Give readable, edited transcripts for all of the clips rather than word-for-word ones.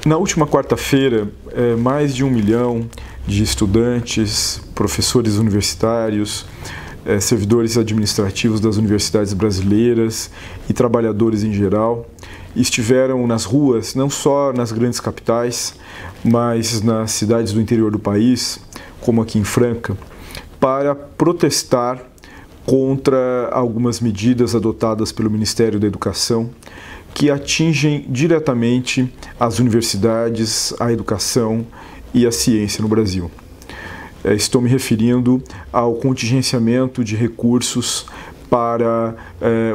Na última quarta-feira, mais de 1 milhão de estudantes, professores universitários, servidores administrativos das universidades brasileiras e trabalhadores em geral estiveram nas ruas, não só nas grandes capitais, mas nas cidades do interior do país, como aqui em Franca, para protestar contra algumas medidas adotadas pelo Ministério da Educação que atingem diretamente as universidades, a educação e a ciência no Brasil. Estou me referindo ao contingenciamento de recursos para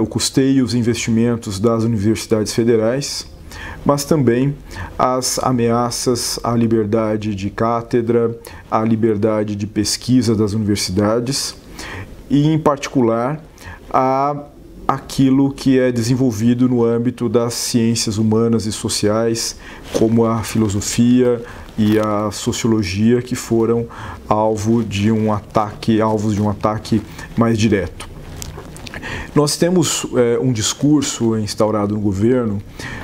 o custeio e os investimentos das universidades federais, mas também as ameaças à liberdade de cátedra, à liberdade de pesquisa das universidades e, em particular, aquilo que é desenvolvido no âmbito das ciências humanas e sociais, como a filosofia e a sociologia, que foram alvos de um ataque mais direto. Nós temos um discurso instaurado no governo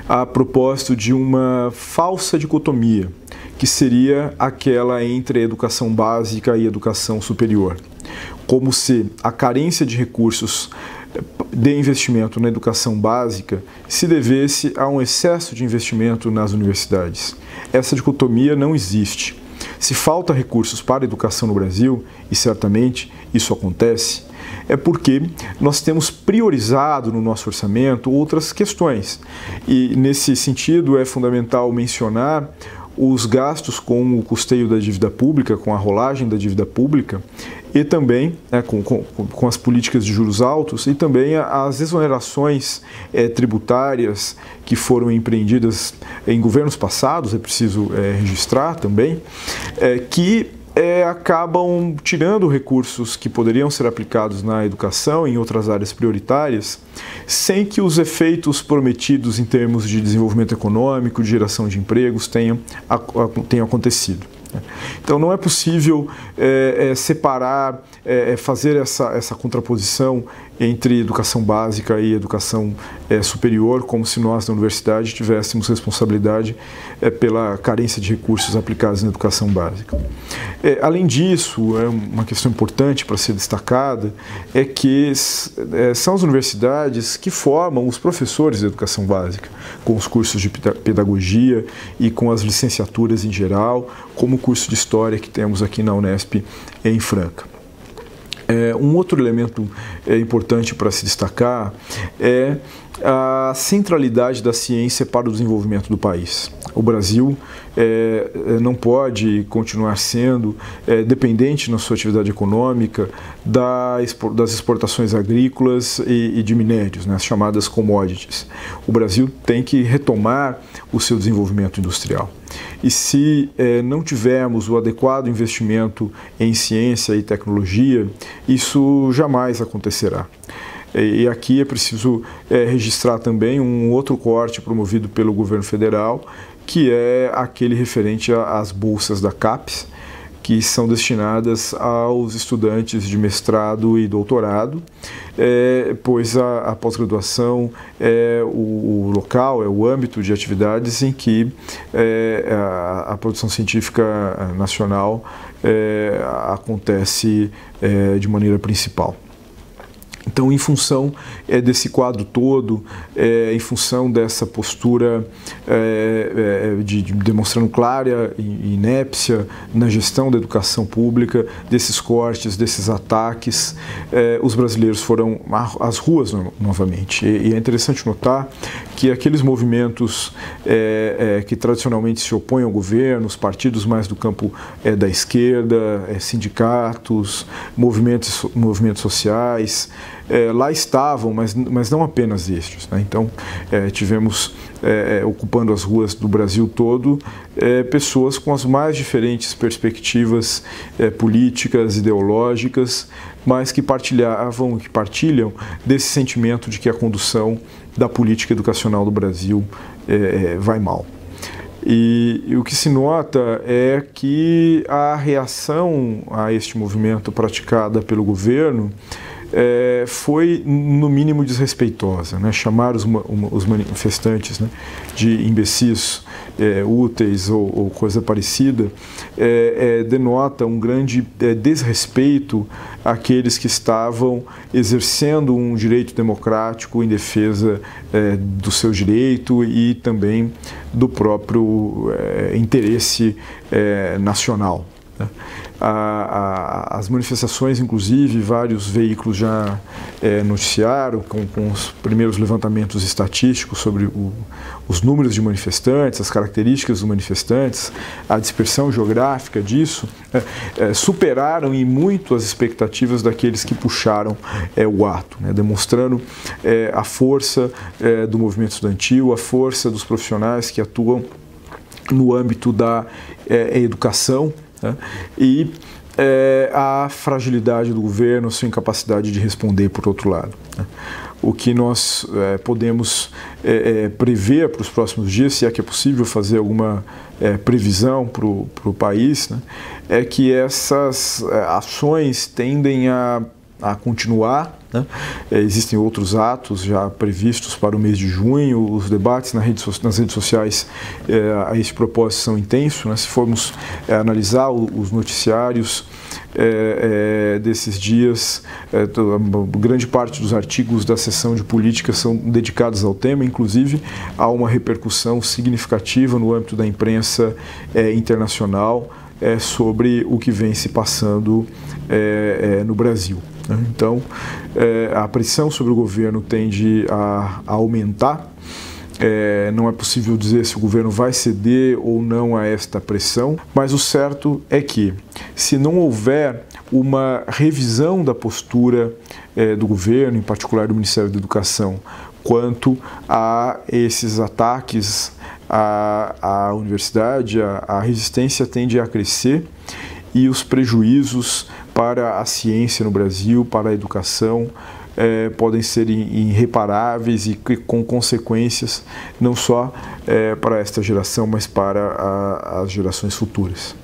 a propósito de uma falsa dicotomia, que seria aquela entre a educação básica e a educação superior, como se a carência de recursos de investimento na educação básica se devesse a um excesso de investimento nas universidades. Essa dicotomia não existe. Se falta recursos para a educação no Brasil, e certamente isso acontece, é porque nós temos priorizado no nosso orçamento outras questões. E, nesse sentido, é fundamental mencionar os gastos com o custeio da dívida pública, com a rolagem da dívida pública, e também com as políticas de juros altos e também as exonerações tributárias que foram empreendidas em governos passados, é preciso registrar também, que acabam tirando recursos que poderiam ser aplicados na educação e em outras áreas prioritárias, sem que os efeitos prometidos em termos de desenvolvimento econômico, de geração de empregos tenham acontecido. Então não é possível separar, fazer essa contraposição entre educação básica e educação superior, como se nós na universidade tivéssemos responsabilidade pela carência de recursos aplicados na educação básica. Além disso, uma questão importante para ser destacada é que são as universidades que formam os professores de educação básica, com os cursos de pedagogia e com as licenciaturas em geral, como o curso de História que temos aqui na Unesp em Franca. Um outro elemento importante para se destacar é a centralidade da ciência para o desenvolvimento do país. O Brasil não pode continuar sendo dependente na sua atividade econômica das exportações agrícolas e de minérios, né, as chamadas commodities. O Brasil tem que retomar o seu desenvolvimento industrial. E se não tivermos o adequado investimento em ciência e tecnologia, isso jamais acontecerá. E aqui é preciso registrar também um outro corte promovido pelo governo federal, que é aquele referente às bolsas da CAPES, que são destinadas aos estudantes de mestrado e doutorado, pois a pós-graduação é o local, é o âmbito de atividades em que a produção científica nacional acontece de maneira principal. Então, em função desse quadro todo, em função dessa postura demonstrando clara inépcia na gestão da educação pública, desses cortes, desses ataques, os brasileiros foram às ruas novamente. E é interessante notar que aqueles movimentos que tradicionalmente se opõem ao governo, os partidos mais do campo da esquerda, sindicatos, movimentos sociais, lá estavam, mas não apenas estes, né? Então, tivemos ocupando as ruas do Brasil todo pessoas com as mais diferentes perspectivas políticas, ideológicas, mas que partilham desse sentimento de que a condução da política educacional do Brasil vai mal. E o que se nota é que a reação a este movimento praticada pelo governo foi no mínimo desrespeitosa, né? Chamar os manifestantes, né, de imbecis úteis ou coisa parecida denota um grande desrespeito àqueles que estavam exercendo um direito democrático em defesa do seu direito e também do próprio interesse nacional, né? As manifestações, inclusive, vários veículos já noticiaram com os primeiros levantamentos estatísticos sobre os números de manifestantes, as características dos manifestantes, a dispersão geográfica disso, superaram em muito as expectativas daqueles que puxaram o ato, né, demonstrando a força do movimento estudantil, a força dos profissionais que atuam no âmbito da educação, né, e a fragilidade do governo, sua incapacidade de responder por outro lado, né. O que nós podemos prever para os próximos dias, se é que é possível fazer alguma previsão para o país, né, é que essas ações tendem a continuar, né? Existem outros atos já previstos para o mês de junho, os debates nas redes sociais a esse propósito são intensos, né? Se formos analisar os noticiários desses dias, grande parte dos artigos da seção de política são dedicados ao tema, inclusive há uma repercussão significativa no âmbito da imprensa internacional sobre o que vem se passando no Brasil. Então, a pressão sobre o governo tende a aumentar. Não é possível dizer se o governo vai ceder ou não a esta pressão, mas o certo é que, se não houver uma revisão da postura do governo, em particular do Ministério da Educação, quanto a esses ataques à universidade, a resistência tende a crescer e os prejuízos para a ciência no Brasil, para a educação, podem ser irreparáveis e com consequências não só para esta geração, mas para as gerações futuras.